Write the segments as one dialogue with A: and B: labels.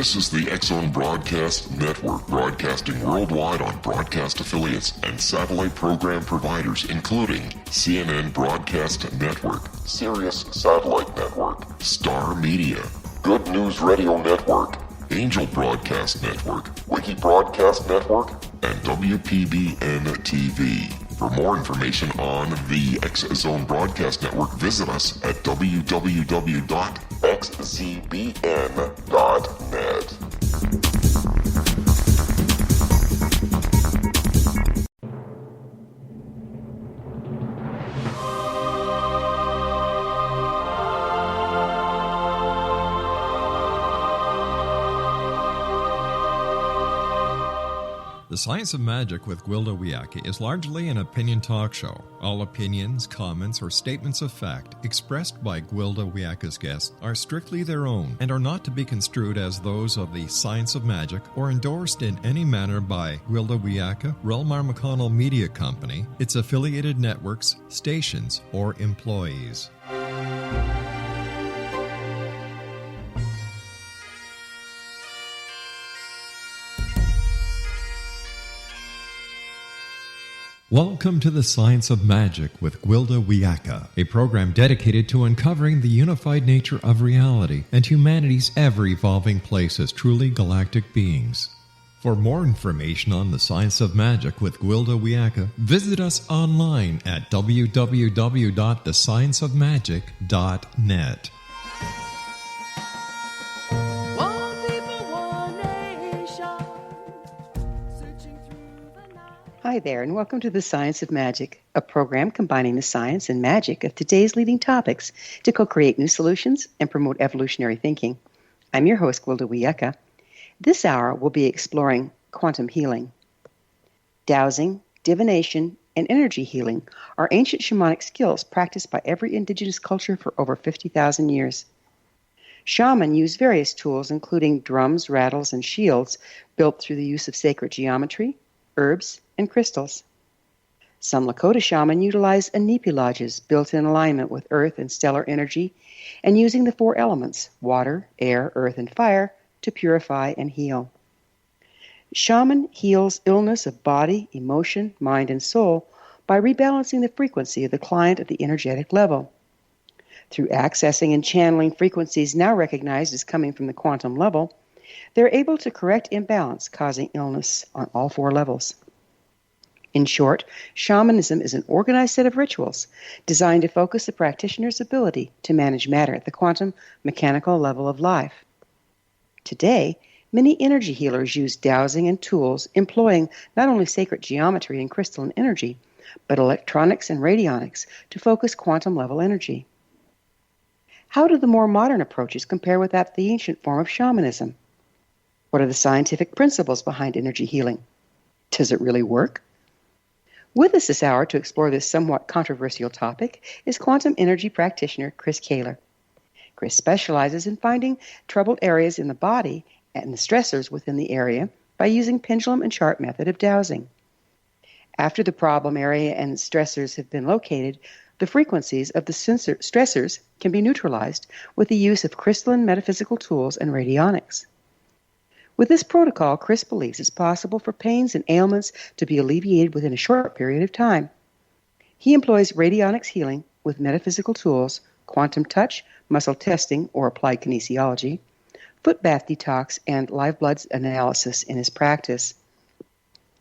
A: This is the X-Zone Broadcast Network, broadcasting worldwide on broadcast affiliates and satellite program providers, including CNN Broadcast Network, Sirius Satellite Network, Star Media, Good News Radio Network, Angel Broadcast Network, Wiki Broadcast Network, and WPBN TV. For more information on the X-Zone Broadcast Network, visit us at www.xzbn.net.
B: The Science of Magic with Gwilda Wiyaka is largely an opinion talk show. All opinions, comments, or statements of fact expressed by Gwilda Wiyaka's guests are strictly their own and are not to be construed as those of the Science of Magic or endorsed in any manner by Gwilda Wiyaka, REL-MAR McConnell Media Company, its affiliated networks, stations, or employees. Welcome to the Science of Magic with Gwilda Wiyaka, a program dedicated to uncovering the unified nature of reality and humanity's ever-evolving place as truly galactic beings. For more information on the Science of Magic with Gwilda Wiyaka, visit us online at www.thescienceofmagic.net.
C: Hi there, and welcome to the Science of Magic, a program combining the science and magic of today's leading topics to co-create new solutions and promote evolutionary thinking. I'm your host, Gwilda Wiyaka. This hour, we'll be exploring quantum healing. Dowsing, divination, and energy healing are ancient shamanic skills practiced by every indigenous culture for over 50,000 years. Shaman use various tools, including drums, rattles, and shields, built through the use of sacred geometry, herbs, and crystals. Some Lakota shaman utilize Inipi lodges built in alignment with earth and stellar energy and using the four elements, water, air, earth, and fire, to purify and heal. Shaman heals illness of body, emotion, mind, and soul by rebalancing the frequency of the client at the energetic level. Through accessing and channeling frequencies now recognized as coming from the quantum level, they're able to correct imbalance causing illness on all four levels. In short, shamanism is an organized set of rituals designed to focus the practitioner's ability to manage matter at the quantum mechanical level of life. Today, many energy healers use dowsing and tools employing not only sacred geometry and crystalline energy, but electronics and radionics to focus quantum level energy. How do the more modern approaches compare with that of the ancient form of shamanism? What are the scientific principles behind energy healing? Does it really work? With us this hour to explore this somewhat controversial topic is quantum energy practitioner Chris Kehler. Chris specializes in finding troubled areas in the body and the stressors within the area by using pendulum and chart method of dowsing. After the problem area and stressors have been located, the frequencies of the stressors can be neutralized with the use of crystalline metaphysical tools and radionics. With this protocol, Chris believes it's possible for pains and ailments to be alleviated within a short period of time. He employs radionics healing with metaphysical tools, quantum touch, muscle testing or applied kinesiology, foot bath detox, and live blood analysis in his practice.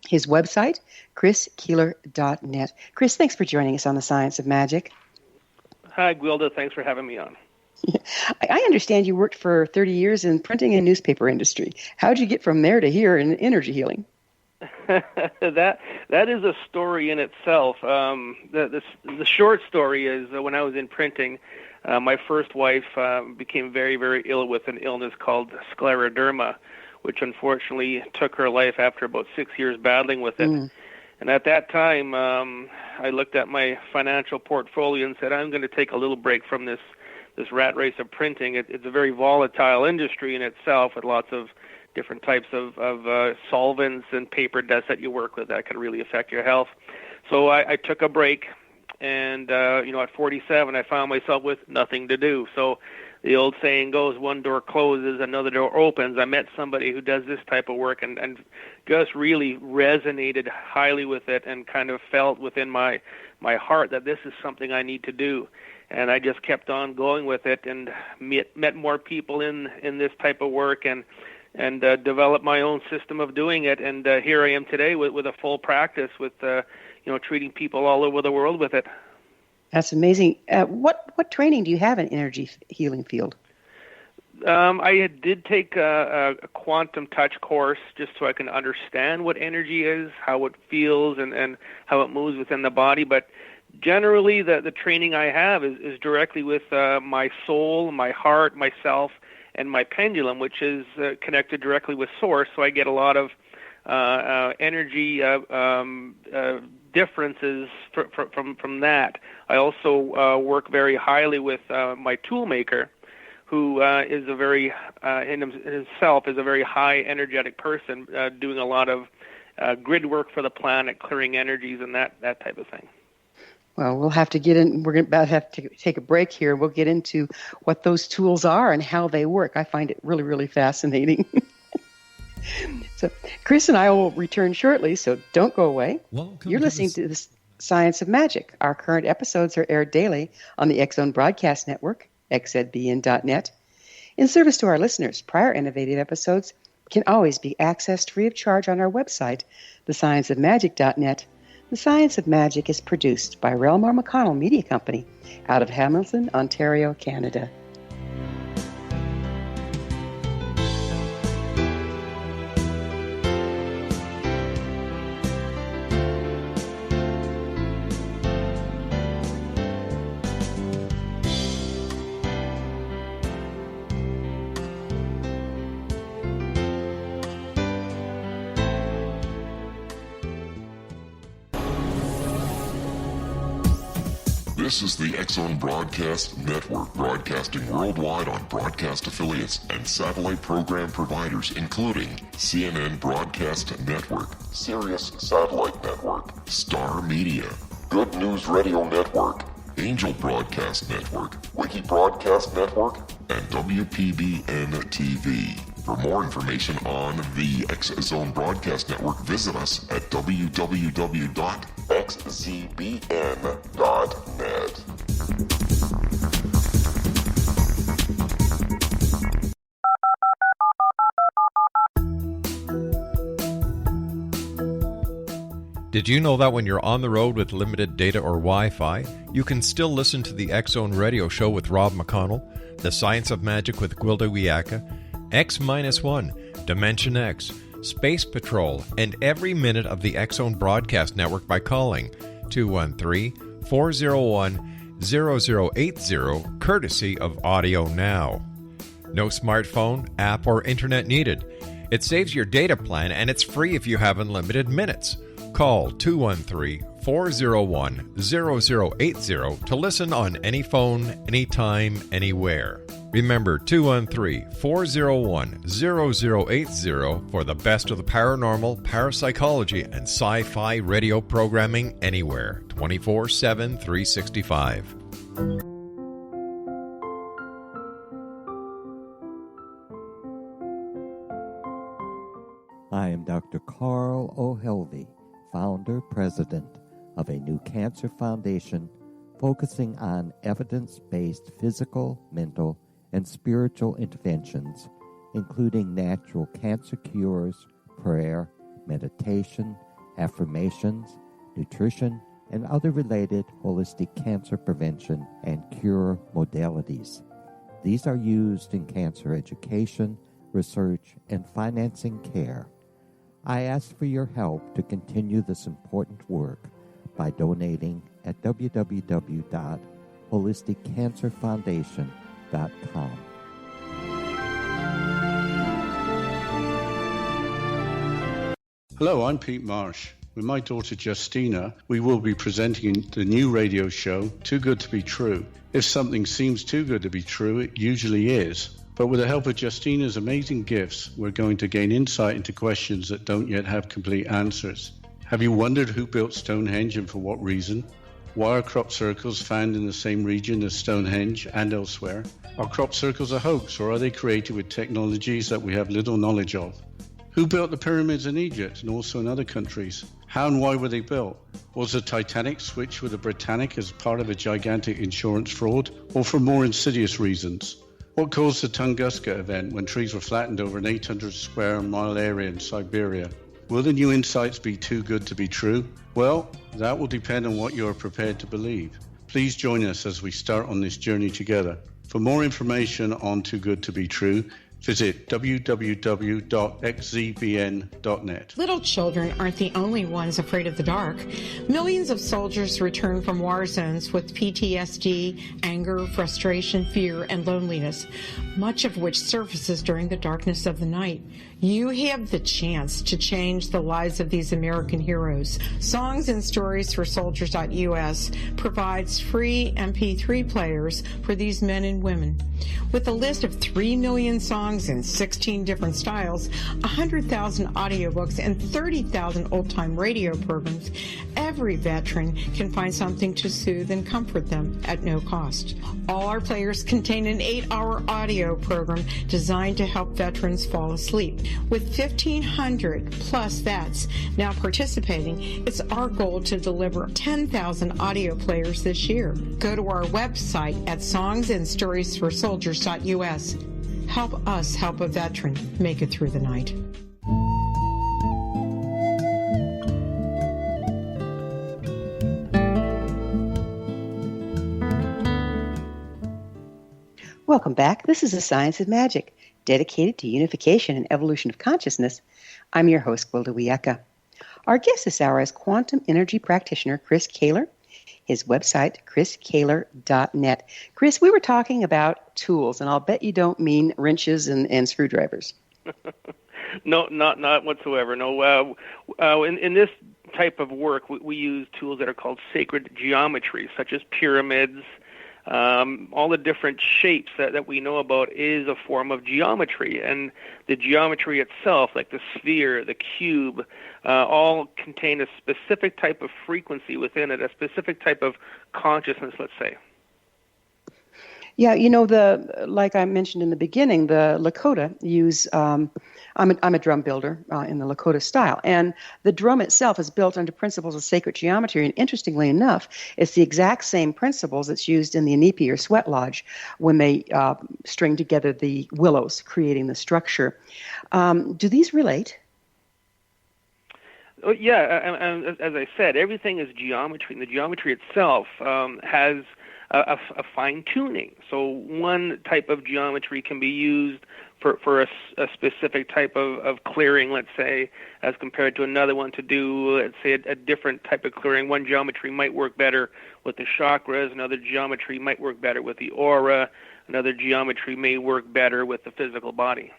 C: His website, chriskehler.net. Chris, thanks for joining us on the Science of Magic.
D: Hi, Gwilda. Thanks for having me on.
C: I understand you worked for 30 years in printing and newspaper industry. How'd you get from there to here in energy healing?
D: That is a story in itself. The short story is when I was in printing, my first wife became very, very ill with an illness called scleroderma, which unfortunately took her life after about 6 years battling with it. And at that time, I looked at my financial portfolio and said, I'm going to take a little break from this rat race of printing. It's a very volatile industry in itself with lots of different types of solvents and paper dust that you work with that can really affect your health. So I took a break, And, at 47, I found myself with nothing to do. So the old saying goes, one door closes, another door opens. I met somebody who does this type of work and just really resonated highly with it and kind of felt within my heart that this is something I need to do. And I just kept on going with it and met more people in this type of work and developed my own system of doing it. And here I am today with a full practice with, treating people all over the world with it.
C: That's amazing. What training do you have in energy healing field?
D: I did take a quantum touch course just so I can understand what energy is, how it feels, and how it moves within the body. But generally, the training I have is directly with my soul, my heart, myself, and my pendulum, which is connected directly with Source. So I get a lot of energy differences from that. I also work very highly with my tool maker, who is a very in himself is a very high energetic person, doing a lot of grid work for the planet, clearing energies and that type of thing.
C: Well, we'll have to get in. We're about to have to take a break here. We'll get into what those tools are and how they work. I find it really, really fascinating. So, Chris and I will return shortly, so don't go away. You're listening to the Science of Magic. Our current episodes are aired daily on the X-Zone Broadcast Network, xzbn.net. In service to our listeners, prior innovative episodes can always be accessed free of charge on our website, thescienceofmagic.net. The Science of Magic is produced by REL-MAR McConnell Media Company out of Hamilton, Ontario, Canada.
A: This is the X-Zone Broadcast Network, broadcasting worldwide on broadcast affiliates and satellite program providers, including CNN Broadcast Network, Sirius Satellite Network, Star Media, Good News Radio Network, Angel Broadcast Network, Wiki Broadcast Network, and WPBN TV. For more information on the X-Zone Broadcast Network, visit us at www.xzbn.net.
B: Did you know that when you're on the road with limited data or Wi-Fi, you can still listen to the X-Zone Radio Show with Rob McConnell, The Science of Magic with Gwilda Wiyaka, X-1, Dimension X, Space Patrol, and every minute of the X-Zone Broadcast Network by calling 213-401-0080, courtesy of Audio Now. No smartphone, app, or internet needed. It saves your data plan, and it's free if you have unlimited minutes. Call 213-401-0080 to listen on any phone, anytime, anywhere. Remember 213-401-0080 for the best of the paranormal, parapsychology, and sci-fi radio programming anywhere, 24/7, 365.
E: I am Dr. Carl O'Helvey, founder, president of a new cancer foundation focusing on evidence-based physical, mental, and spiritual interventions, including natural cancer cures, prayer, meditation, affirmations, nutrition, and other related holistic cancer prevention and cure modalities. These are used in cancer education, research, and financing care. I ask for your help to continue this important work by donating at www.holisticcancerfoundation.com.
F: Hello, I'm Pete Marsh. With my daughter Justina, we will be presenting the new radio show, Too Good to Be True. If something seems too good to be true, it usually is. But with the help of Justina's amazing gifts, we're going to gain insight into questions that don't yet have complete answers. Have you wondered who built Stonehenge and for what reason? Why are crop circles found in the same region as Stonehenge and elsewhere? Are crop circles a hoax, or are they created with technologies that we have little knowledge of? Who built the pyramids in Egypt and also in other countries? How and why were they built? Was the Titanic switched with the Britannic as part of a gigantic insurance fraud, or for more insidious reasons? What caused the Tunguska event when trees were flattened over an 800 square mile area in Siberia? Will the new insights be too good to be true? Well, that will depend on what you are prepared to believe. Please join us as we start on this journey together. For more information on Too Good to Be True, visit www.xzbn.net.
G: Little children aren't the only ones afraid of the dark. Millions of soldiers return from war zones with PTSD, anger, frustration, fear, and loneliness, much of which surfaces during the darkness of the night. You have the chance to change the lives of these American heroes. Songs and Stories for Soldiers.us provides free MP3 players for these men and women. With a list of 3 million songs in 16 different styles, 100,000 audiobooks, and 30,000 old-time radio programs, every veteran can find something to soothe and comfort them at no cost. All our players contain an 8-hour audio program designed to help veterans fall asleep. With 1,500 plus vets now participating, it's our goal to deliver 10,000 audio players this year. Go to our website at songsandstoriesforsoldiers.us. Help us help a veteran make it through the night.
C: Welcome back. This is The Science of Magic, dedicated to unification and evolution of consciousness. I'm your host, Gwilda Wiyaka. Our guest this hour is quantum energy practitioner Chris Kehler. His website, chriskehler.net. Chris, we were talking about tools, and I'll bet you don't mean wrenches and screwdrivers.
D: No, not whatsoever. No, in this type of work, we use tools that are called sacred geometry, such as pyramids. All the different shapes that we know about is a form of geometry, and the geometry itself, like the sphere, the cube, all contain a specific type of frequency within it, a specific type of consciousness, let's say.
C: Yeah, like I mentioned in the beginning, the Lakota use. I'm a drum builder in the Lakota style, and the drum itself is built under principles of sacred geometry. And interestingly enough, it's the exact same principles that's used in the Inipi or Sweat Lodge when they string together the willows, creating the structure. Do these relate?
D: Oh, yeah, and as I said, everything is geometry, and the geometry itself has a fine tuning. So one type of geometry can be used for a specific type of clearing, let's say, as compared to another one to do, let's say, a different type of clearing. One geometry might work better with the chakras, another geometry might work better with the aura, another geometry may work better with the physical body.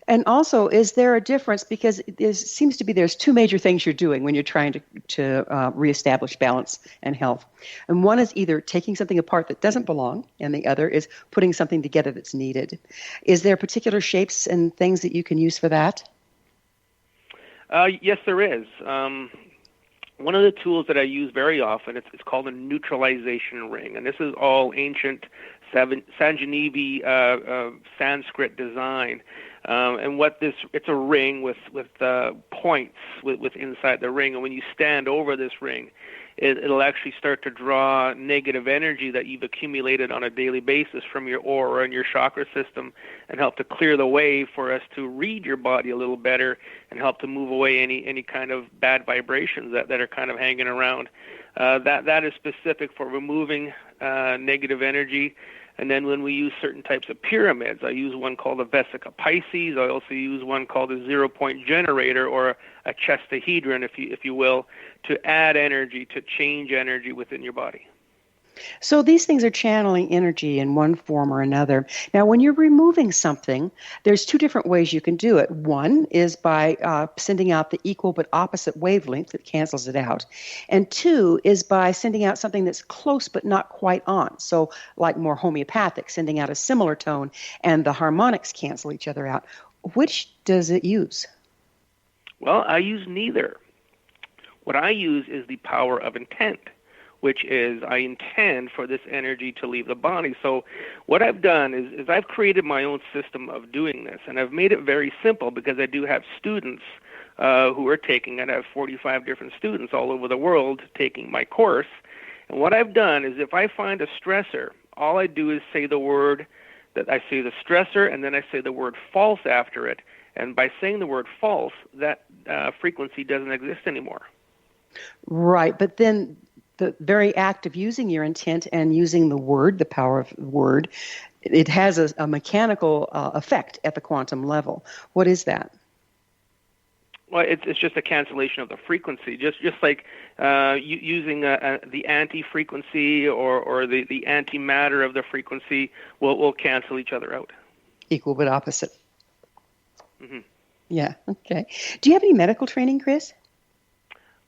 C: And also, is there a difference? Because it seems to be there's two major things you're doing when you're trying to reestablish balance and health. And one is either taking something apart that doesn't belong, and the other is putting something together that's needed. Is there particular shapes and things that you can use for that?
D: Yes, there is. One of the tools that I use very often, it's called a neutralization ring. And this is all ancient Sanjanivi Sanskrit design. And it's a ring with points with inside the ring. And when you stand over this ring, it'll actually start to draw negative energy that you've accumulated on a daily basis from your aura and your chakra system, and help to clear the way for us to read your body a little better and help to move away any kind of bad vibrations that are kind of hanging around. That is specific for removing negative energy. And then when we use certain types of pyramids, I use one called a Vesica Pisces. I also use one called a 0-point generator, or a chestahedron, if you will, to add energy, to change energy within your body.
C: So these things are channeling energy in one form or another. Now, when you're removing something, there's two different ways you can do it. One is by sending out the equal but opposite wavelength that cancels it out. And two is by sending out something that's close but not quite on. So like more homeopathic, sending out a similar tone, and the harmonics cancel each other out. Which does it use?
D: Well, I use neither. What I use is the power of intent. which is I intend for this energy to leave the body. So what I've done is I've created my own system of doing this, and I've made it very simple because I do have students who are taking it. I have 45 different students all over the world taking my course. And what I've done is if I find a stressor, all I do is say the word, that I say the stressor, and then I say the word false after it. And by saying the word false, that frequency doesn't exist anymore.
C: Right, but then the very act of using your intent and using the word, the power of the word, it has a mechanical effect at the quantum level. What is that?
D: Well, it's just a cancellation of the frequency, just like using the anti-frequency or the antimatter of the frequency will cancel each other out.
C: Equal but opposite.
D: Mm-hmm.
C: Yeah, okay. Do you have any medical training, Chris?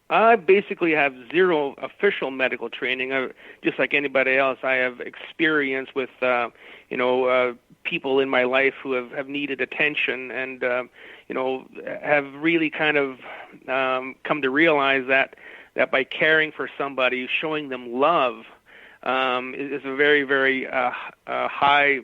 D: I basically have zero official medical training. Just like anybody else, I have experience with, people in my life who have needed attention and, have really kind of come to realize that by caring for somebody, showing them love, is a very, very high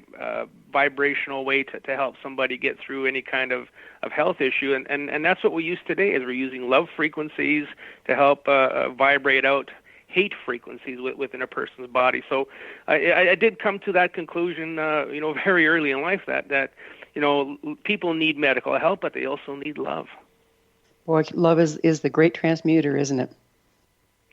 D: vibrational way to help somebody get through any kind of health issue. And that's what we use today, is we're using love frequencies to help vibrate out hate frequencies within a person's body. So I did come to that conclusion, very early in life that people need medical help, but they also need love.
C: Boy, love is the great transmuter, isn't it?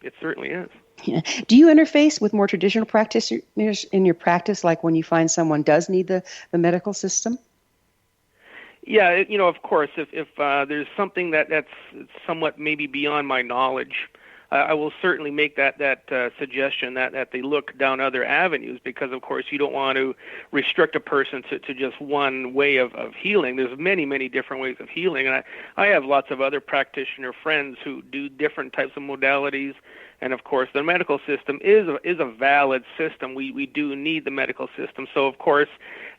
D: It certainly is.
C: Yeah. Do you interface with more traditional practitioners in your practice, like when you find someone does need the medical system?
D: Yeah, of course, if there's something that's somewhat maybe beyond my knowledge, I will certainly make that suggestion that they look down other avenues, because, of course, you don't want to restrict a person to just one way of healing. There's many, many different ways of healing, and I have lots of other practitioner friends who do different types of modalities. And, of course, the medical system is a valid system. We do need the medical system. So, of course,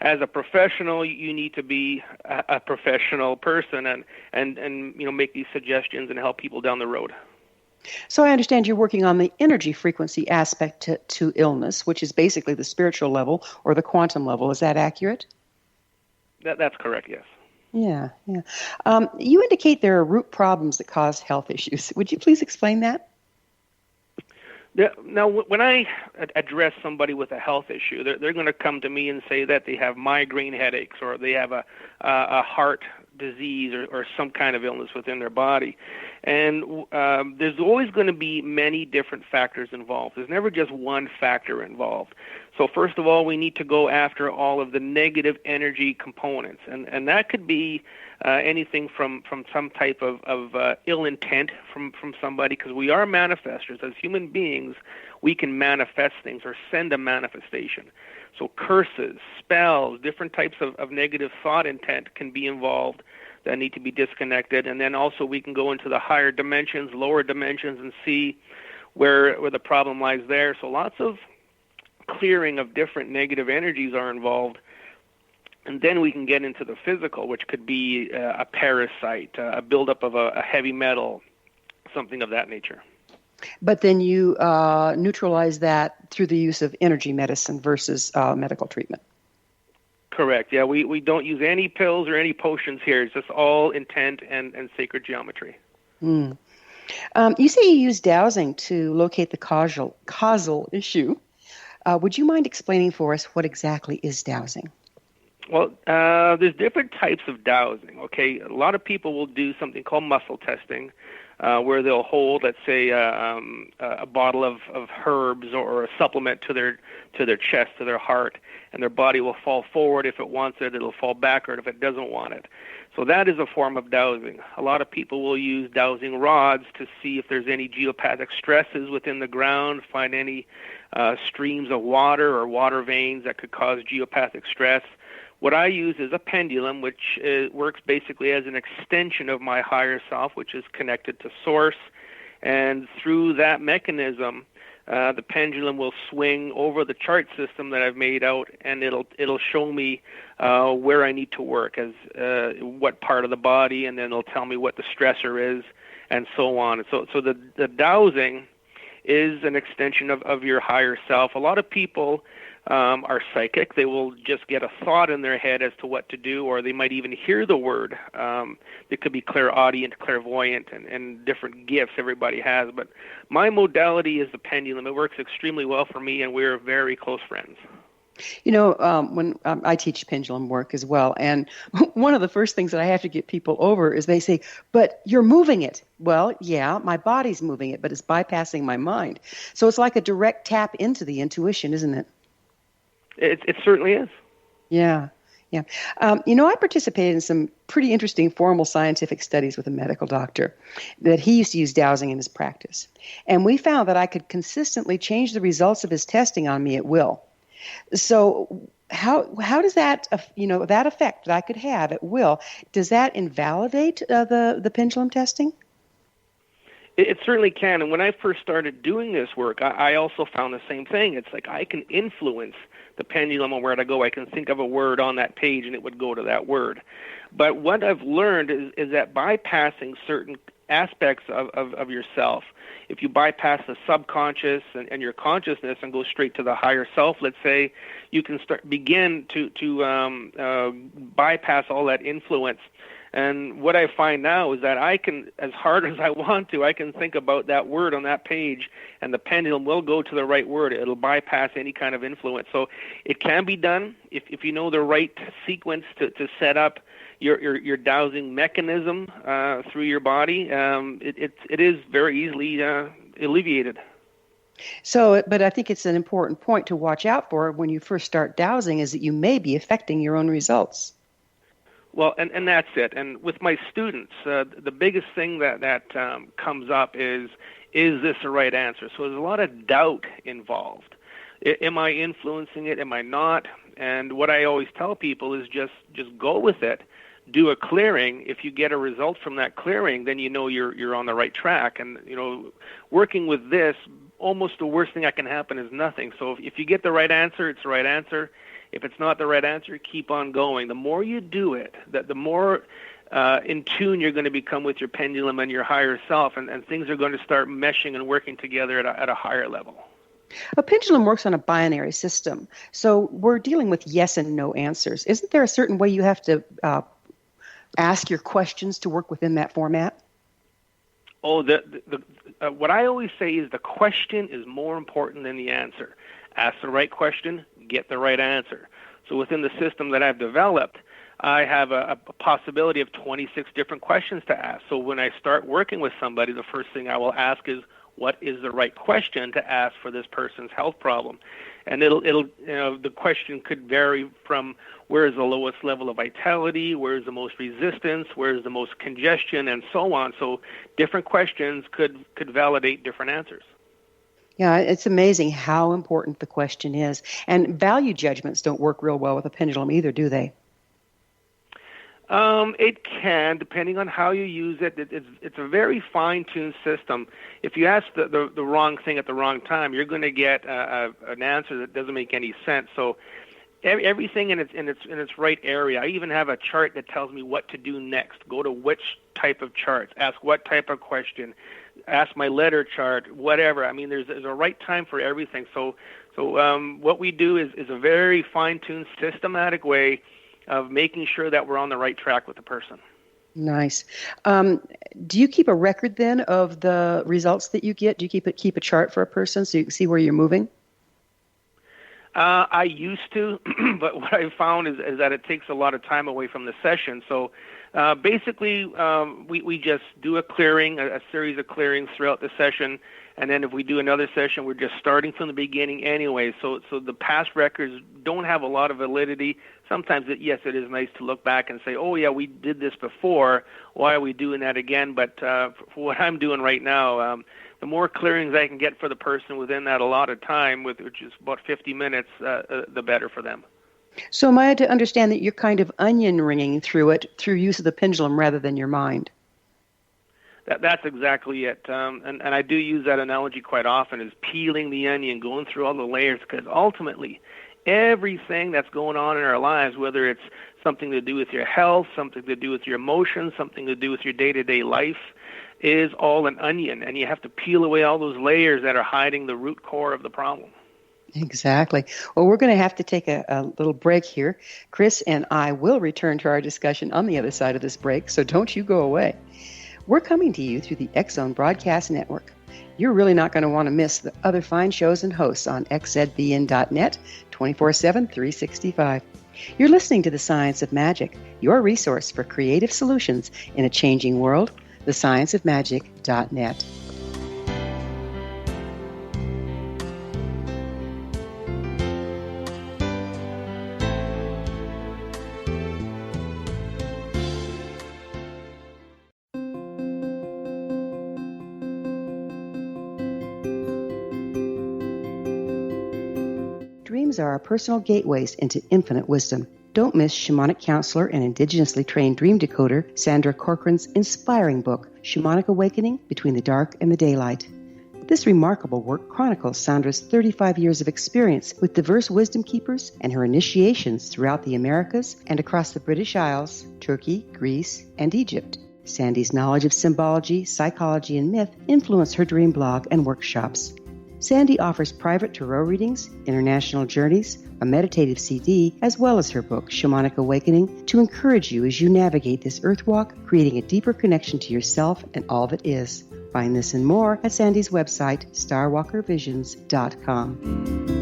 D: as a professional, you need to be a professional person and make these suggestions and help people down the road.
C: So I understand you're working on the energy frequency aspect to illness, which is basically the spiritual level or the quantum level. Is that accurate?
D: That's correct, yes.
C: Yeah. You indicate there are root problems that cause health issues. Would you please explain that?
D: Yeah, now, when I address somebody with a health issue, they're going to come to me and say that they have migraine headaches, or they have a heart disease or some kind of illness within their body. And there's always going to be many different factors involved. There's never just one factor involved. So first of all, we need to go after all of the negative energy components. And that could be anything from some type of ill intent from somebody, because we are manifestors. As human beings, we can manifest things or send a manifestation. So curses, spells, different types of negative thought intent can be involved that need to be disconnected. And then also we can go into the higher dimensions, lower dimensions, and see where the problem lies there. So lots of clearing of different negative energies are involved. And then we can get into the physical, which could be a parasite, a buildup of a heavy metal, something of that nature.
C: But then you neutralize that through the use of energy medicine versus medical treatment.
D: Correct. Yeah, we don't use any pills or any potions here. It's just all intent and sacred geometry.
C: Mm. You say you use dowsing to locate the causal issue. Would you mind explaining for us what exactly is dowsing?
D: Well, there's different types of dowsing, okay? A lot of people will do something called muscle testing, where they'll hold, let's say, a bottle of herbs or a supplement to their chest, to their heart, and their body will fall forward. If it wants it, it'll fall backward if it doesn't want it. So that is a form of dowsing. A lot of people will use dowsing rods to see if there's any geopathic stresses within the ground, find any streams of water or water veins that could cause geopathic stress. What I use is a pendulum, which works basically as an extension of my higher self, which is connected to source. And through that mechanism, the pendulum will swing over the chart system that I've made out, and it'll show me where I need to work, as what part of the body, and then it'll tell me what the stressor is, and so on. So the dowsing is an extension of your higher self. A lot of people are psychic. They will just get a thought in their head as to what to do, or they might even hear the word. They could be clairaudient, clairvoyant, and different gifts everybody has. But my modality is the pendulum. It works extremely well for me, and we're very close friends.
C: When I teach pendulum work as well, and one of the first things that I have to get people over is they say, but you're moving it. Well, yeah, my body's moving it, but it's bypassing my mind. So it's like a direct tap into the intuition, isn't it?
D: It certainly is.
C: Yeah. I participated in some pretty interesting formal scientific studies with a medical doctor that he used to use dowsing in his practice. And we found that I could consistently change the results of his testing on me at will. So how does that, that effect that I could have at will, does that invalidate the pendulum testing?
D: It certainly can. And when I first started doing this work, I also found the same thing. It's like I can influence the pendulum on where to go. I can think of a word on that page and it would go to that word. But what I've learned is that bypassing certain aspects of yourself, if you bypass the subconscious and your consciousness and go straight to the higher self, let's say, you can begin to bypass all that influence. And what I find now is that I can, as hard as I want to, I can think about that word on that page, and the pendulum will go to the right word. It'll bypass any kind of influence. So it can be done if you know the right sequence to set up your dowsing mechanism through your body. It is very easily alleviated.
C: So, but I think it's an important point to watch out for when you first start dowsing is that you may be affecting your own results.
D: Well, and that's it. And with my students, the biggest thing that comes up is this the right answer? So there's a lot of doubt involved. Am I influencing it? Am I not? And what I always tell people is just go with it. Do a clearing. If you get a result from that clearing, then you know you're on the right track. And working with this, almost the worst thing that can happen is nothing. So if you get the right answer, it's the right answer. If it's not the right answer, keep on going. The more you do it, the more in tune you're going to become with your pendulum and your higher self, and things are going to start meshing and working together at a higher level.
C: A pendulum works on a binary system, so we're dealing with yes and no answers. Isn't there a certain way you have to ask your questions to work within that format?
D: Oh, what I always say is the question is more important than the answer. Ask the right question, get the right answer. So within the system that I've developed, I have a possibility of 26 different questions to ask. So when I start working with somebody, the first thing I will ask is, what is the right question to ask for this person's health problem? And the question could vary from where is the lowest level of vitality, where is the most resistance, where is the most congestion, and so on. So different questions could validate different answers.
C: Yeah, it's amazing how important the question is. And value judgments don't work real well with a pendulum either, do they?
D: It can, depending on how you use it. It's a very fine-tuned system. If you ask the wrong thing at the wrong time, you're going to get an answer that doesn't make any sense. So everything in its right area. I even have a chart that tells me what to do next. Go to which type of charts. Ask what type of question. Ask my letter chart. Whatever. I mean, there's a right time for everything. So what we do is a very fine-tuned, systematic way of making sure that we're on the right track with the person.
C: Nice. Do you keep a record then of the results that you get? Do you keep a chart for a person so you can see where you're moving?
D: I used to, but what I found is that it takes a lot of time away from the session. So basically, we just do a clearing, a series of clearings throughout the session, and then if we do another session, we're just starting from the beginning anyway. So the past records don't have a lot of validity. Sometimes, it is nice to look back and say, oh, yeah, we did this before. Why are we doing that again? But for what I'm doing right now, the more clearings I can get for the person within that allotted time, which is about 50 minutes, the better for them.
C: So am I to understand that you're kind of onion ringing through it through use of the pendulum rather than your mind?
D: That's exactly it. And I do use that analogy quite often, is peeling the onion, going through all the layers, because ultimately everything that's going on in our lives, whether it's something to do with your health, something to do with your emotions, something to do with your day-to-day life, is all an onion, and you have to peel away all those layers that are hiding the root core of the problem.
C: Exactly. Well, we're going to have to take a little break here. Chris and I will return to our discussion on the other side of this break, so don't you go away. We're coming to you through the X-Zone Broadcast Network. You're really not going to want to miss the other fine shows and hosts on xzbn.net 24/7, 365. You're listening to The Science of Magic, your resource for creative solutions in a changing world, thescienceofmagic.net. Dreams are our personal gateways into infinite wisdom. Don't miss shamanic counselor and indigenously trained dream decoder Sandra Corcoran's inspiring book, Shamanic Awakening Between the Dark and the Daylight. This remarkable work chronicles Sandra's 35 years of experience with diverse wisdom keepers and her initiations throughout the Americas and across the British Isles, Turkey, Greece, and Egypt. Sandy's knowledge of symbology, psychology, and myth influence her dream blog and workshops. Sandy offers private tarot readings, international journeys, a meditative CD, as well as her book, Shamanic Awakening, to encourage you as you navigate this earth walk, creating a deeper connection to yourself and all that is. Find this and more at Sandy's website, starwalkervisions.com.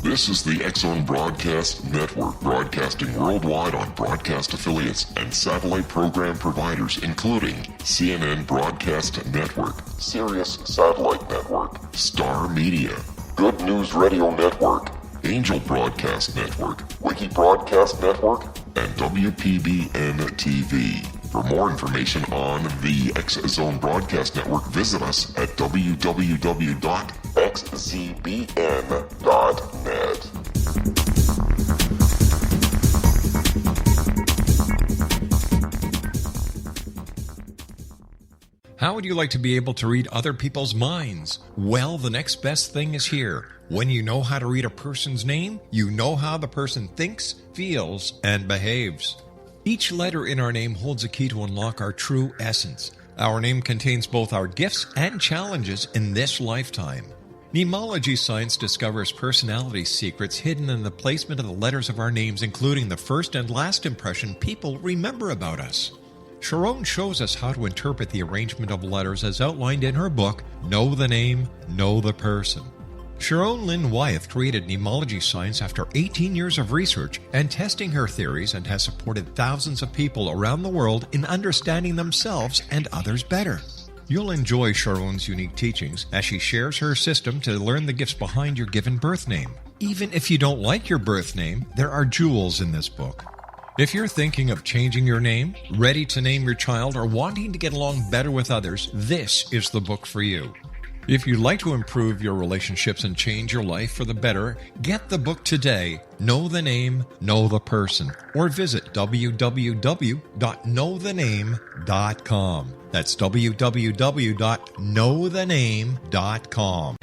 A: This is the X-Zone Broadcast Network, broadcasting worldwide on broadcast affiliates and satellite program providers, including CNN Broadcast Network, Sirius Satellite Network, Star Media, Good News Radio Network, Angel Broadcast Network, Wiki Broadcast Network, and WPBN TV. For more information on the X-Zone Broadcast Network, visit us at www.xzbn.net.
B: How would you like to be able to read other people's minds? Well, the next best thing is here. When you know how to read a person's name, you know how the person thinks, feels, and behaves. Each letter in our name holds a key to unlock our true essence. Our name contains both our gifts and challenges in this lifetime. Mnemology science discovers personality secrets hidden in the placement of the letters of our names, including the first and last impression people remember about us. Sharon shows us how to interpret the arrangement of letters as outlined in her book, Know the Name, Know the Person. Sharon Lynn Wyeth created mnemology science after 18 years of research and testing her theories, and has supported thousands of people around the world in understanding themselves and others better. You'll enjoy Sharon's unique teachings as she shares her system to learn the gifts behind your given birth name. Even if you don't like your birth name, there are jewels in this book. If you're thinking of changing your name, ready to name your child, or wanting to get along better with others, this is the book for you. If you'd like to improve your relationships and change your life for the better, get the book today, Know the Name, Know the Person, or visit www.knowthename.com. That's www.knowthename.com.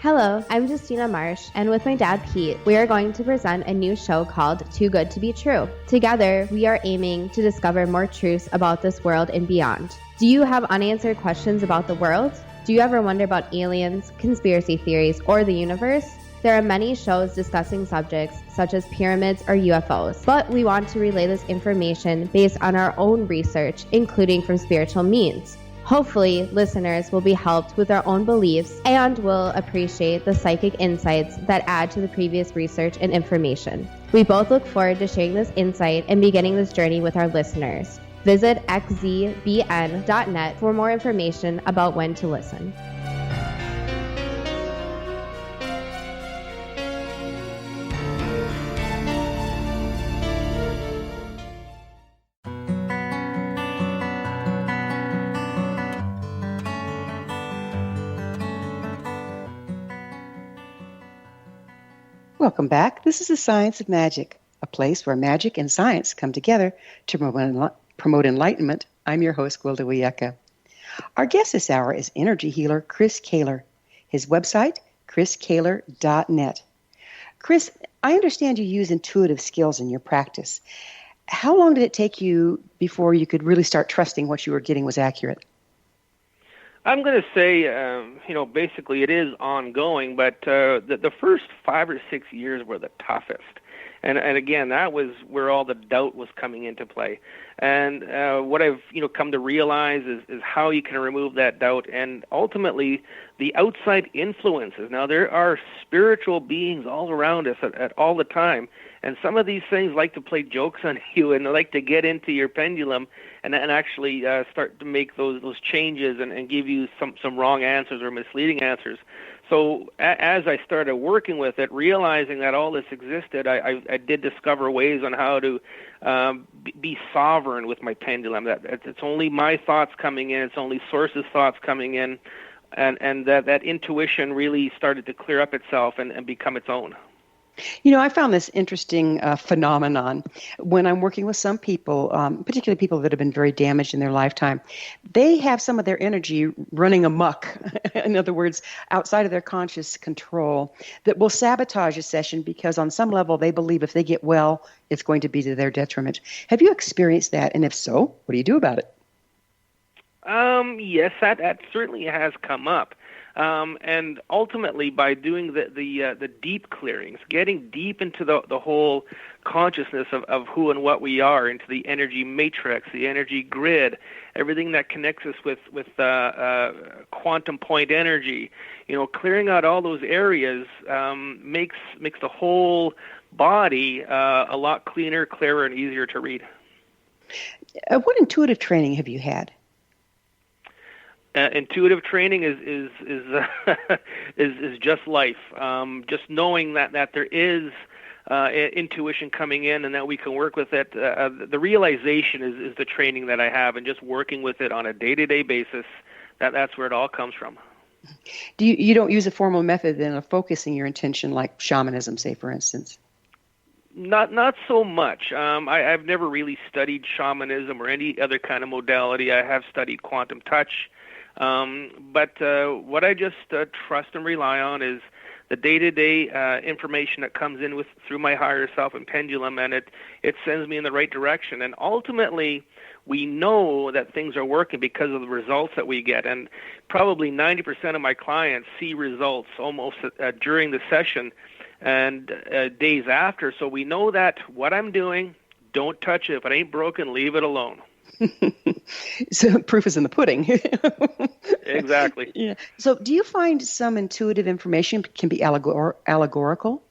H: Hello, I'm Justina Marsh, and with my dad Pete, we are going to present a new show called Too Good to Be True. Together, we are aiming to discover more truths about this world and beyond. Do you have unanswered questions about the world? Do you ever wonder about aliens, conspiracy theories, or the universe? There are many shows discussing subjects such as pyramids or UFOs, but we want to relay this information based on our own research, including from spiritual means. Hopefully, listeners will be helped with their own beliefs and will appreciate the psychic insights that add to the previous research and information. We both look forward to sharing this insight and beginning this journey with our listeners. Visit xzbn.net for more information about when to listen.
C: Welcome back. This is the Science of Magic, a place where magic and science come together to promote enlightenment. I'm your host, Gwilda Wiyaka. Our guest this hour is energy healer Chris Kehler. His website, chriskehler.net. Chris, I understand you use intuitive skills in your practice. How long did it take you before you could really start trusting what you were getting was accurate?
D: I'm going to say, basically it is ongoing, but the first 5 or 6 years were the toughest. And again, that was where all the doubt was coming into play. And what I've come to realize is how you can remove that doubt, and ultimately the outside influences. Now, there are spiritual beings all around us at all the time, and some of these things like to play jokes on you, and they like to get into your pendulum and actually start to make those changes and give you some wrong answers or misleading answers. So as I started working with it, realizing that all this existed, I did discover ways on how to be sovereign with my pendulum. That it's only my thoughts coming in, it's only Source's thoughts coming in, and that intuition really started to clear up itself and become its own.
C: I found this interesting phenomenon when I'm working with some people, particularly people that have been very damaged in their lifetime. They have some of their energy running amok, in other words, outside of their conscious control, that will sabotage a session because on some level they believe if they get well, it's going to be to their detriment. Have you experienced that? And if so, what do you do about it?
D: Yes, that certainly has come up. And ultimately, by doing the deep clearings, getting deep into the whole consciousness of who and what we are, into the energy matrix, the energy grid, everything that connects us with quantum point energy, clearing out all those areas makes the whole body a lot cleaner, clearer, and easier to read.
C: What intuitive training have you had?
D: Intuitive training is just life. Just knowing that there is intuition coming in and that we can work with it. The realization is the training that I have, and just working with it on a day-to-day basis. That's where it all comes from.
C: You don't use a formal method then of focusing your intention, like shamanism, say, for instance?
D: Not so much. I've never really studied shamanism or any other kind of modality. I have studied quantum touch. But what I just trust and rely on is the day-to-day information that comes in through my higher self and pendulum, and it sends me in the right direction. And ultimately, we know that things are working because of the results that we get. And probably 90% of my clients see results almost during the session and days after. So we know that what I'm doing, don't touch it. If it ain't broken, leave it alone.
C: So proof is in the pudding.
D: Exactly.
C: Yeah. So do you find some intuitive information can be allegorical?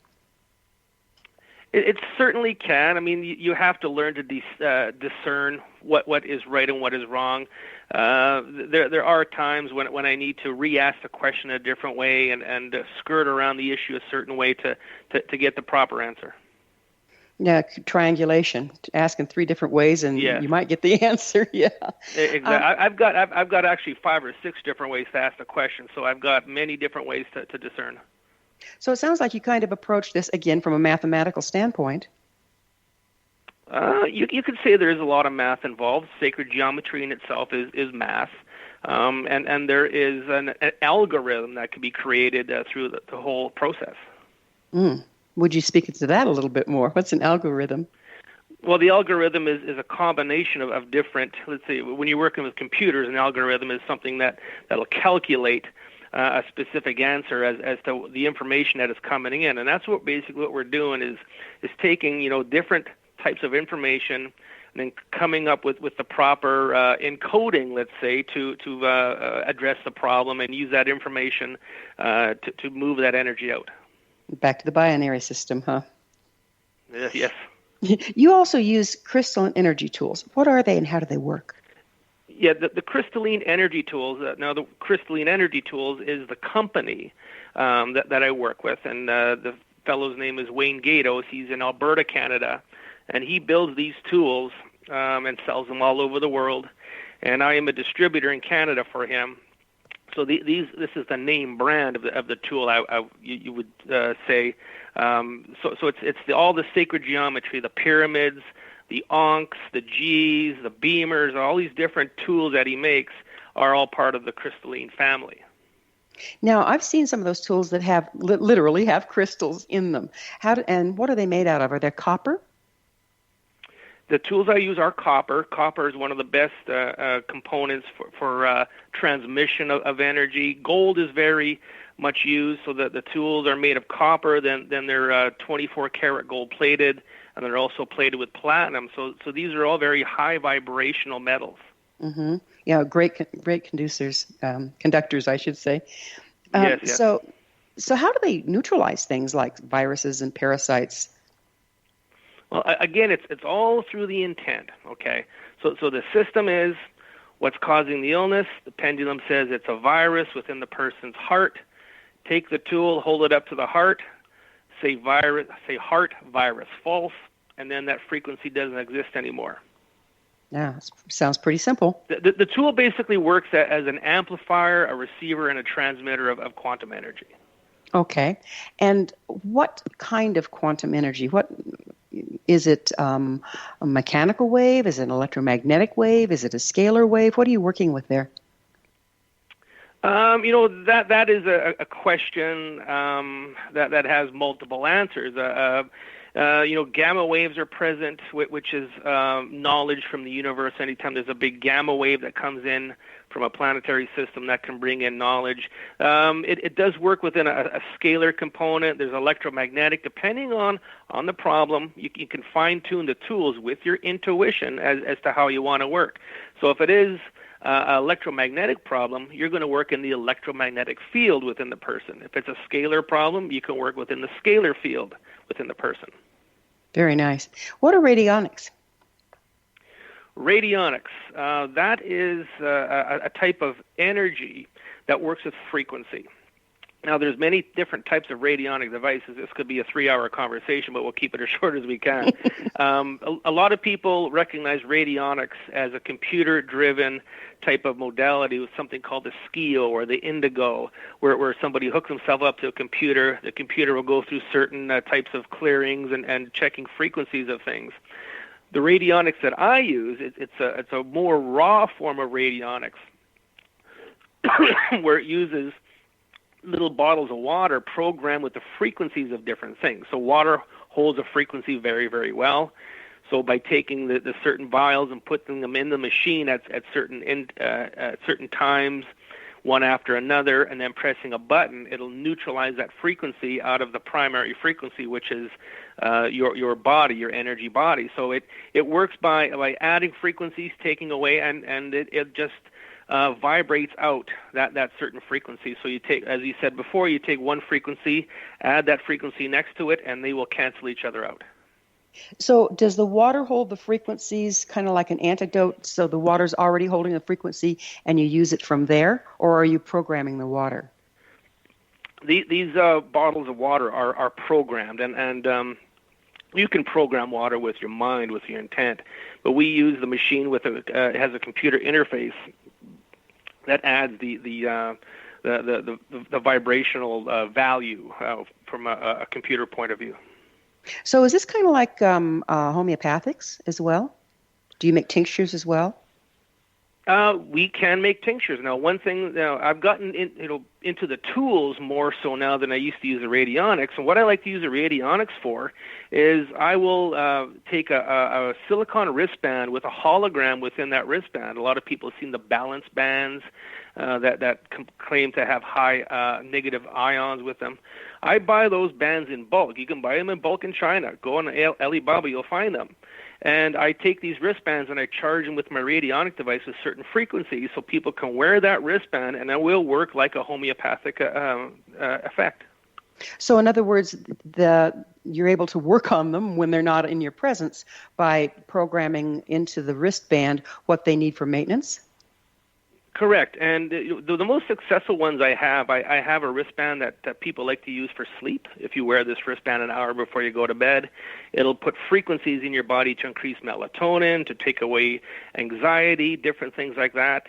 D: It certainly can. I mean, you have to learn to discern what is right and what is wrong. There are times when I need to re-ask the question a different way and skirt around the issue a certain way to get the proper answer.
C: Yeah, triangulation, asking 3 different ways, and you might get the answer. Yeah,
D: exactly. I've got actually 5 or 6 different ways to ask the question, so I've got many different ways to discern.
C: So it sounds like you kind of approach this again from a mathematical standpoint.
D: You could say there is a lot of math involved. Sacred geometry in itself is math, and there is an algorithm that can be created through the whole process.
C: Would you speak to that a little bit more? What's an algorithm?
D: Well, the algorithm is a combination of different, let's say, when you're working with computers, an algorithm is something that'll calculate a specific answer as to the information that is coming in. And that's what we're doing is taking, different types of information and then coming up with the proper encoding, let's say, to address the problem and use that information to move that energy out.
C: Back to the binary system, huh?
D: Yes.
C: You also use crystalline energy tools. What are they and how do they work?
D: Yeah, the crystalline energy tools. Now, the crystalline energy tools is the company that I work with, and the fellow's name is Wayne Gatos. He's in Alberta, Canada, and he builds these tools and sells them all over the world. And I am a distributor in Canada for him. So this is the name brand of the tool. You would say. So it's all the sacred geometry, the pyramids, the onks, the Gs, the beamers, all these different tools that he makes are all part of the crystalline family.
C: Now, I've seen some of those tools that have literally have crystals in them. And what are they made out of? Are they copper?
D: The tools I use are copper. Copper is one of the best components for transmission of energy. Gold is very much used, so that the tools are made of copper. Then they're 24 karat gold plated, and they're also plated with platinum. So these are all very high vibrational metals.
C: Mm-hmm. Yeah, great conductors, I should say.
D: Yes.
C: So how do they neutralize things like viruses and parasites?
D: Well, again, it's all through the intent, okay? So the system is what's causing the illness. The pendulum says it's a virus within the person's heart. Take the tool, hold it up to the heart, say heart, virus, false, and then that frequency doesn't exist anymore.
C: Yeah, sounds pretty simple.
D: The tool basically works as an amplifier, a receiver, and a transmitter of quantum energy.
C: Okay. And what kind of quantum energy? What is it? A mechanical wave? Is it an electromagnetic wave? Is it a scalar wave? What are you working with there?
D: That is a question that has multiple answers. Gamma waves are present, which is knowledge from the universe. Anytime there's a big gamma wave that comes in from a planetary system, that can bring in knowledge. It does work within a scalar component. There's electromagnetic. Depending on the problem, you can fine-tune the tools with your intuition as to how you want to work. So if it is an electromagnetic problem, you're going to work in the electromagnetic field within the person. If it's a scalar problem, you can work within the scalar field within the person.
C: Very nice. What are radionics?
D: Radionics, that is a type of energy that works with frequency. Now, there's many different types of radionic devices. This could be a 3-hour conversation, but we'll keep it as short as we can. A lot of people recognize radionics as a computer-driven type of modality with something called the SKIO or the indigo, where somebody hooks himself up to a computer. The computer will go through certain types of clearings and checking frequencies of things. The radionics that I use, it's a more raw form of radionics where it uses little bottles of water programmed with the frequencies of different things. So water holds a frequency very, very well. So by taking the certain vials and putting them in the machine at certain times, one after another, and then pressing a button, it'll neutralize that frequency out of the primary frequency, which is your body, your energy body. So it works by adding frequencies, taking away, and it just vibrates out that certain frequency. So you take, as you said before, you take one frequency, add that frequency next to it, and they will cancel each other out.
C: So does the water hold the frequencies kind of like an antidote? So the water's already holding the frequency and you use it from there, or are you programming the water?
D: These bottles of water are programmed, and you can program water with your mind, with your intent, but we use the machine with it has a computer interface that adds the vibrational value from a computer point of view.
C: So is this kind of like homeopathics as well? Do you make tinctures as well?
D: We can make tinctures. Now, one thing, I've gotten into the tools more so now than I used to use the radionics. And what I like to use the radionics for is I will take a silicone wristband with a hologram within that wristband. A lot of people have seen the balance bands that claim to have high negative ions with them. I buy those bands in bulk. You can buy them in bulk in China. Go on Alibaba, you'll find them. And I take these wristbands and I charge them with my radionic device with certain frequencies so people can wear that wristband and it will work like a homeopathic effect.
C: So in other words, you're able to work on them when they're not in your presence by programming into the wristband what they need for maintenance? Correct.
D: And the most successful ones I have a wristband that people like to use for sleep. If you wear this wristband an hour before you go to bed, it'll put frequencies in your body to increase melatonin, to take away anxiety, different things like that.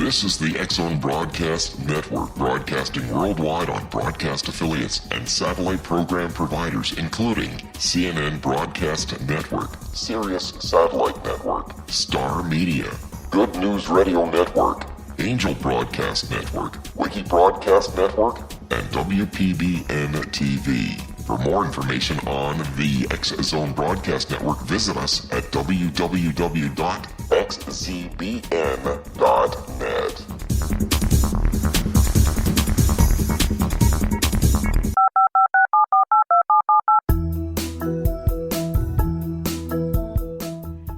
A: This is the X-Zone Broadcast Network, broadcasting worldwide on broadcast affiliates and satellite program providers, including CNN Broadcast Network, Sirius Satellite Network, Star Media, Good News Radio Network, Angel Broadcast Network, Wiki Broadcast Network, and WPBN TV. For more information on the X-Zone Broadcast Network, visit us at www.xzbn.net.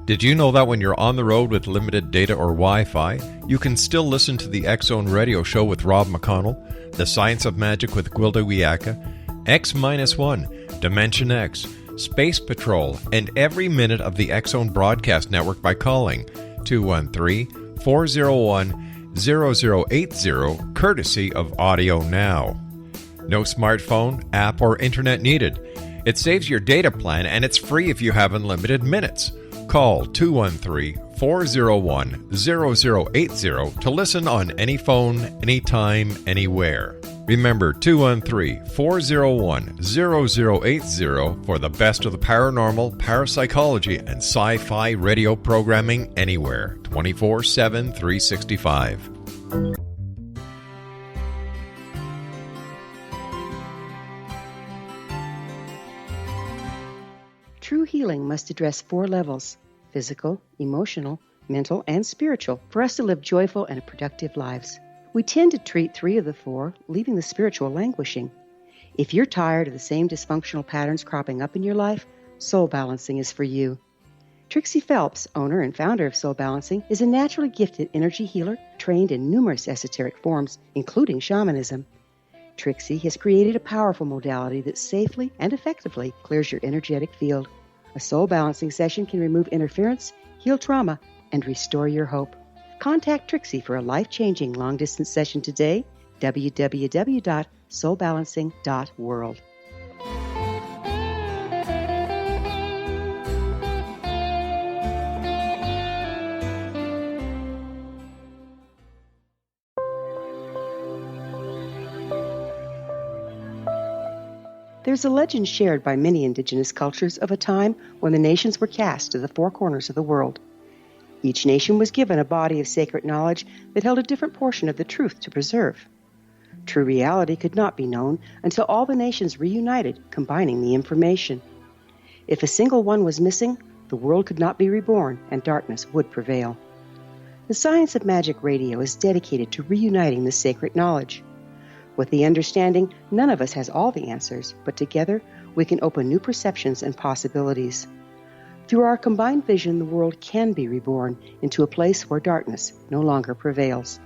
B: Did you know that when you're on the road with limited data or Wi-Fi, you can still listen to the X-Zone Radio Show with Rob McConnell, The Science of Magic with Gwilda Wiyaka, X-1, Dimension X, Space Patrol, and every minute of the X-Zone Broadcast Network by calling 213-401-0080, courtesy of Audio Now. No smartphone, app, or internet needed. It saves your data plan, and it's free if you have unlimited minutes. Call 213-401-0080 to listen on any phone, anytime, anywhere. Remember 213-401-0080 for the best of the paranormal, parapsychology, and sci-fi radio programming anywhere, 24/7, 365.
C: True healing must address 4 levels: physical, emotional, mental, and spiritual, for us to live joyful and productive lives. We tend to treat 3 of the 4, leaving the spiritual languishing. If you're tired of the same dysfunctional patterns cropping up in your life, Soul Balancing is for you. Trixie Phelps, owner and founder of Soul Balancing, is a naturally gifted energy healer trained in numerous esoteric forms, including shamanism. Trixie has created a powerful modality that safely and effectively clears your energetic field. A Soul Balancing session can remove interference, heal trauma, and restore your hope. Contact Trixie for a life-changing long-distance session today, www.soulbalancing.world. There's a legend shared by many indigenous cultures of a time when the nations were cast to the 4 corners of the world. Each nation was given a body of sacred knowledge that held a different portion of the truth to preserve. True reality could not be known until all the nations reunited, combining the information. If a single one was missing, the world could not be reborn and darkness would prevail. The Science of Magic Radio is dedicated to reuniting the sacred knowledge. With the understanding, none of us has all the answers, but together we can open new perceptions and possibilities. Through our combined vision, the world can be reborn into a place where darkness no longer prevails.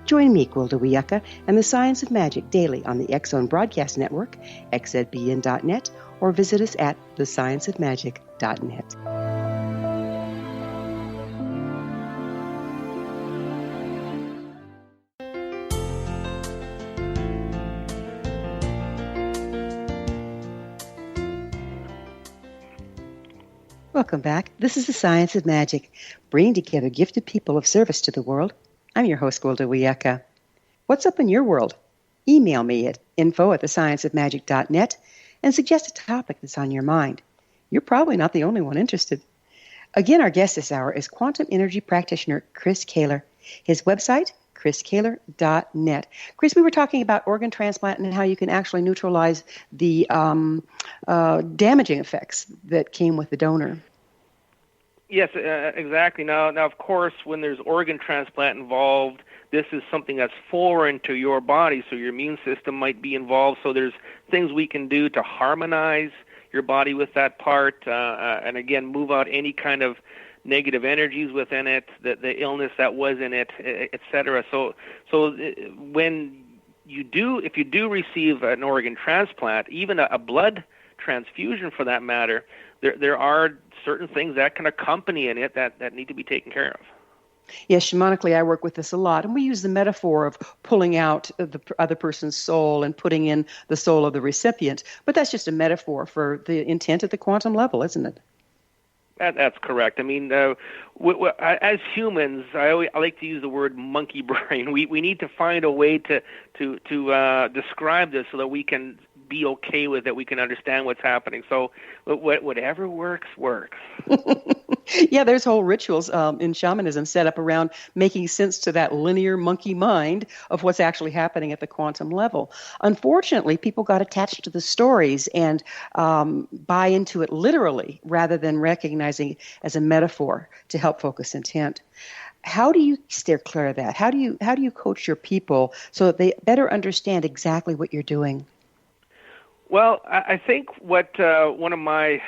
C: Join me, Gwilda Wiyaka, and the Science of Magic daily on the X-Zone Broadcast Network, xzbn.net, or visit us at thescienceofmagic.net. Welcome back. This is the Science of Magic, bringing together gifted people of service to the world. I'm your host, Gwilda Wiyaka. What's up in your world? Email me at info@thescienceofmagic.net and suggest a topic that's on your mind. You're probably not the only one interested. Again, our guest this hour is quantum energy practitioner Chris Kehler. His website, chriskehler.net. Chris, we were talking about organ transplant and how you can actually neutralize the damaging effects that came with the donor.
D: Yes, exactly. Now, of course, when there's organ transplant involved, this is something that's foreign to your body, so your immune system might be involved. So there's things we can do to harmonize your body with that part, and again, move out any kind of negative energies within it, the illness that was in it, etc. So when if you do receive an organ transplant, even a blood transfusion for that matter, there are certain things that can accompany in it that need to be taken care of.
C: Yes, shamanically, I work with this a lot, and we use the metaphor of pulling out the other person's soul and putting in the soul of the recipient. But that's just a metaphor for the intent at the quantum level, isn't it?
D: That's correct. I mean, as humans, I like to use the word monkey brain. We need to find a way to describe this so that we can be okay with it. We can understand what's happening. So whatever works.
C: Yeah, there's whole rituals in shamanism set up around making sense to that linear monkey mind of what's actually happening at the quantum level. Unfortunately, people got attached to the stories and buy into it literally rather than recognizing it as a metaphor to help focus intent. How do you steer clear of that? How do you coach your people so that they better understand exactly what you're doing?
D: Well, I think what one of my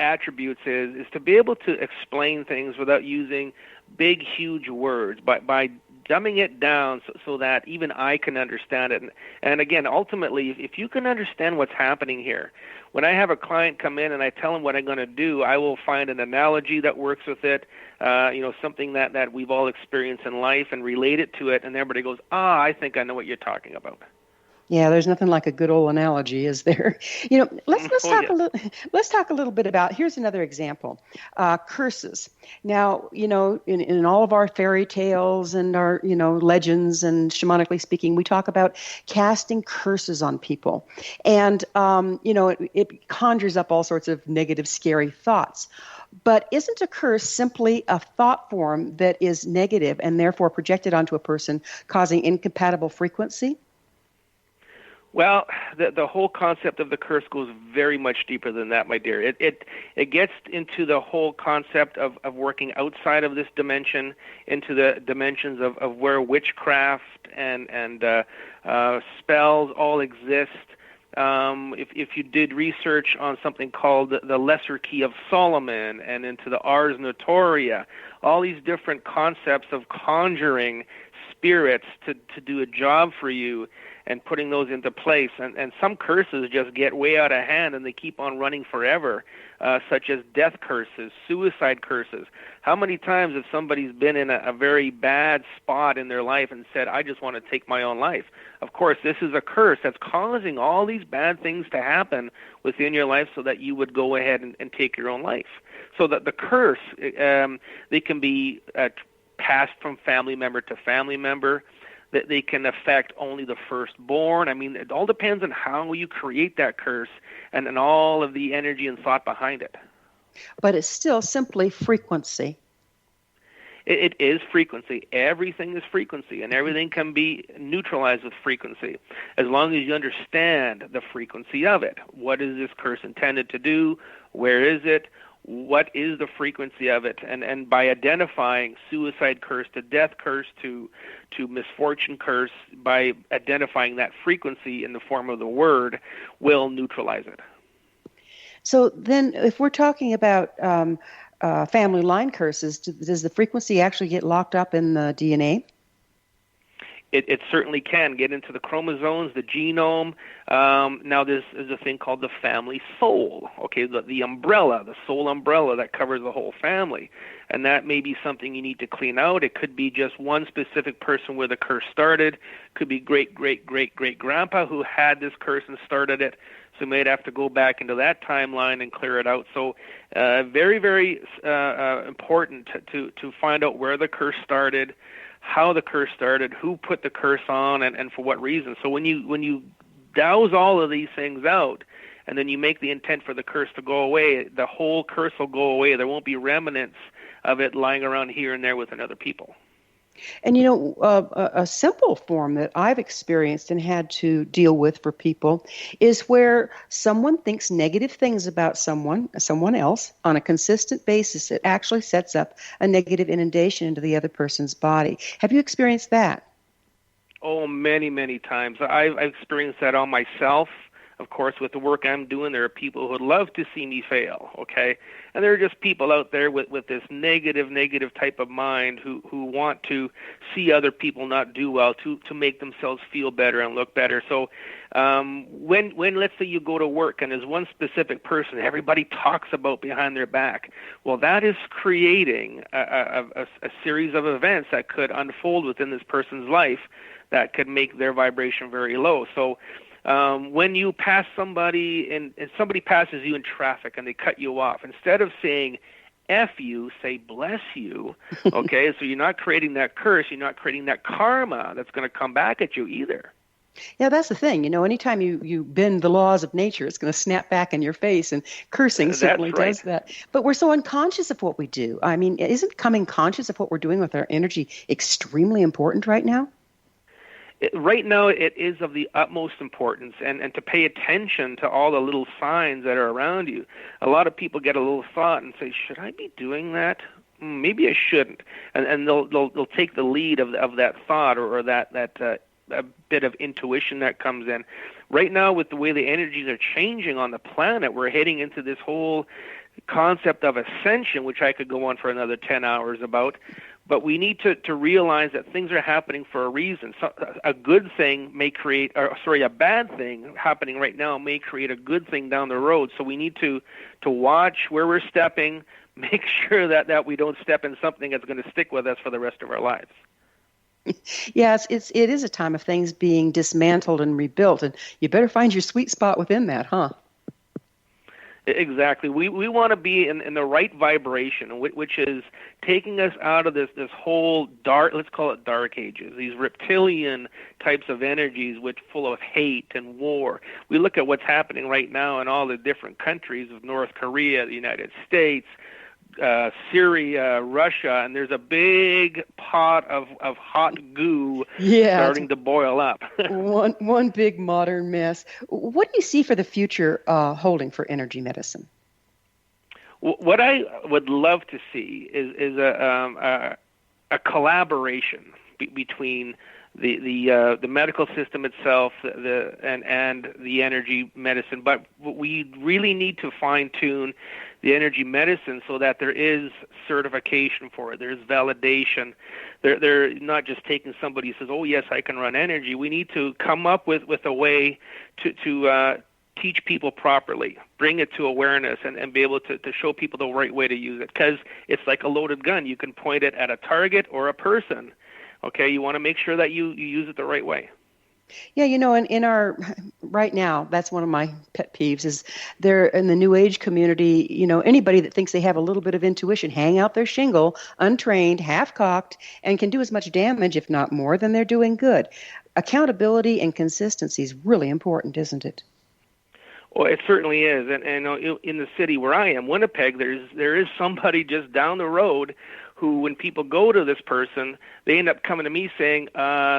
D: attributes is to be able to explain things without using big, huge words, by dumbing it down so that even I can understand it. And again, ultimately, if you can understand what's happening here, when I have a client come in and I tell them what I'm going to do, I will find an analogy that works with it, something that we've all experienced in life, and relate it to it, and everybody goes, I think I know what you're talking about.
C: Yeah, there's nothing like a good old analogy, is there? Let's talk a little bit about. Here's another example: curses. Now, in all of our fairy tales and our legends and shamanically speaking, we talk about casting curses on people, and it conjures up all sorts of negative, scary thoughts. But isn't a curse simply a thought form that is negative and therefore projected onto a person, causing incompatible frequency?
D: Well, the whole concept of the curse goes very much deeper than that, my dear. It gets into the whole concept of working outside of this dimension, into the dimensions of where witchcraft and spells all exist. If you did research on something called the Lesser Key of Solomon and into the Ars Notoria, all these different concepts of conjuring spirits to do a job for you, and putting those into place. And some curses just get way out of hand and they keep on running forever, such as death curses, suicide curses. How many times have somebody's been in a very bad spot in their life and said, I just want to take my own life? Of course, this is a curse that's causing all these bad things to happen within your life so that you would go ahead and take your own life. So that the curse, they can be passed from family member to family member, that they can affect only the firstborn. I mean, it all depends on how you create that curse and all of the energy and thought behind it.
C: But it's still simply frequency.
D: It is frequency. Everything is frequency, and everything can be neutralized with frequency, as long as you understand the frequency of it. What is this curse intended to do? Where is it? What is the frequency of it? And by identifying suicide curse to death curse to misfortune curse, by identifying that frequency in the form of the word, will neutralize it.
C: So then if we're talking about family line curses, does the frequency actually get locked up in the DNA?
D: It certainly can get into the chromosomes, the genome. Now there's a thing called the family soul, okay, the umbrella, the soul umbrella that covers the whole family. And that may be something you need to clean out. It could be just one specific person where the curse started. It could be great-great-great-great-grandpa who had this curse and started it. So you might have to go back into that timeline and clear it out. So very, very important to find out where the curse started, how the curse started, who put the curse on, and for what reason. So when you douse all of these things out, and then you make the intent for the curse to go away, the whole curse will go away. There won't be remnants of it lying around here and there within other people.
C: And a simple form that I've experienced and had to deal with for people is where someone thinks negative things about someone else on a consistent basis. It actually sets up a negative inundation into the other person's body. Have you experienced that?
D: Oh, many, many times. I've experienced that on myself. Of course, with the work I'm doing, there are people who would love to see me fail, okay? And there are just people out there with this negative type of mind who want to see other people not do well to make themselves feel better and look better. So when let's say you go to work and there's one specific person everybody talks about behind their back, well, that is creating a series of events that could unfold within this person's life that could make their vibration very low. So When you pass somebody and somebody passes you in traffic and they cut you off, instead of saying F you, say bless you, okay? So you're not creating that curse, you're not creating that karma that's going to come back at you either.
C: Yeah, that's the thing. Anytime you bend the laws of nature, it's going to snap back in your face, and cursing certainly does that. But we're so unconscious of what we do. I mean, isn't coming conscious of what we're doing with our energy extremely important right now?
D: Right now, it is of the utmost importance, and to pay attention to all the little signs that are around you. A lot of people get a little thought and say, should I be doing that? Maybe I shouldn't. And they'll take the lead of that thought or that a bit of intuition that comes in. Right now, with the way the energies are changing on the planet, we're heading into this whole concept of ascension, which I could go on for another 10 hours about. But we need to realize that things are happening for a reason. So a good thing may create, a bad thing happening right now may create a good thing down the road. So we need to watch where we're stepping, make sure that we don't step in something that's going to stick with us for the rest of our lives.
C: Yes, it is a time of things being dismantled and rebuilt, and you better find your sweet spot within that, huh?
D: Exactly. We want to be in the right vibration, which is taking us out of this whole dark, let's call it dark ages, these reptilian types of energies which full of hate and war. We look at what's happening right now in all the different countries of North Korea, the United States, Syria, Russia, and there's a big pot of hot goo starting to boil up.
C: one big modern mess. What do you see for the future holding for energy medicine?
D: What I would love to see is a collaboration between the medical system itself and the energy medicine, but we really need to fine tune the energy medicine so that there is certification for it. There's validation. They're not just taking somebody who says, oh, yes, I can run energy. We need to come up with a way to teach people properly, bring it to awareness, and be able to show people the right way to use it. Because it's like a loaded gun. You can point it at a target or a person. Okay, you want to make sure that you use it the right way.
C: Yeah, in our right now, that's one of my pet peeves is there in the New Age community, anybody that thinks they have a little bit of intuition, hang out their shingle, untrained, half-cocked, and can do as much damage, if not more, than they're doing good. Accountability and consistency is really important, isn't it?
D: Well, it certainly is. And in the city where I am, Winnipeg, there is somebody just down the road who, when people go to this person, they end up coming to me saying,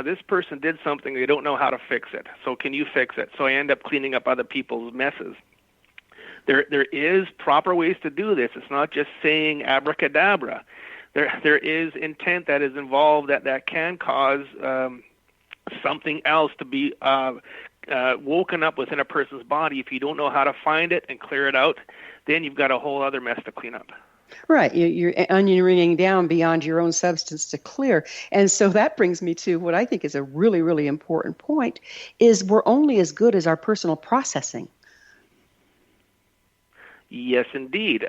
D: this person did something, they don't know how to fix it. So can you fix it? So I end up cleaning up other people's messes. There is proper ways to do this. It's not just saying abracadabra. There is intent that is involved that can cause something else to be woken up within a person's body. If you don't know how to find it and clear it out, then you've got a whole other mess to clean up.
C: Right. You're onion ringing down beyond your own substance to clear. And so that brings me to what I think is a really, really important point, is we're only as good as our personal processing.
D: Yes, indeed.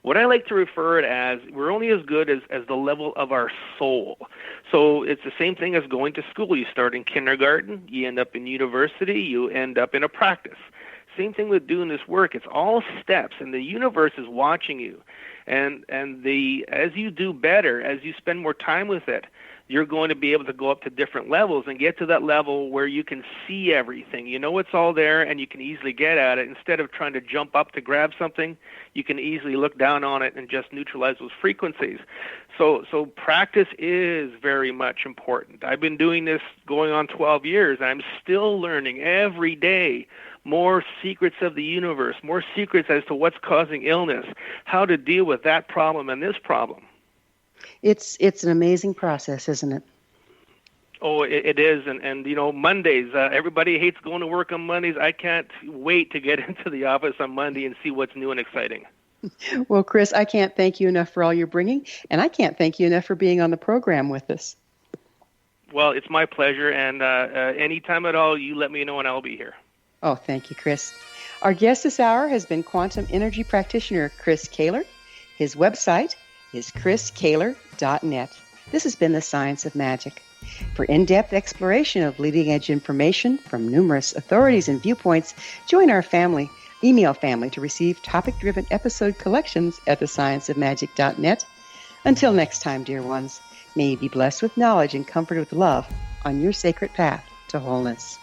D: What I like to refer it as, we're only as good as the level of our soul. So it's the same thing as going to school. You start in kindergarten, you end up in university, you end up in a practice. Same thing with doing this work. It's all steps, and the universe is watching you. And as you do better, as you spend more time with it, you're going to be able to go up to different levels and get to that level where you can see everything. You know it's all there, and you can easily get at it. Instead of trying to jump up to grab something, you can easily look down on it and just neutralize those frequencies. So practice is very much important. I've been doing this going on 12 years. I'm still learning every day more secrets of the universe, more secrets as to what's causing illness, how to deal with that problem and this problem.
C: It's an amazing process, isn't it?
D: Oh, it is. And Mondays, everybody hates going to work on Mondays. I can't wait to get into the office on Monday and see what's new and exciting.
C: Well, Chris, I can't thank you enough for all you're bringing, and I can't thank you enough for being on the program with us.
D: Well, it's my pleasure, and anytime at all, you let me know and I'll be here.
C: Oh, thank you, Chris. Our guest this hour has been quantum energy practitioner Chris Kehler. His website is chriskehler.net. This has been The Science of Magic. For in-depth exploration of leading-edge information from numerous authorities and viewpoints, join our family. Email family to receive topic-driven episode collections at thescienceofmagic.net. Until next time, dear ones, may you be blessed with knowledge and comforted with love on your sacred path to wholeness.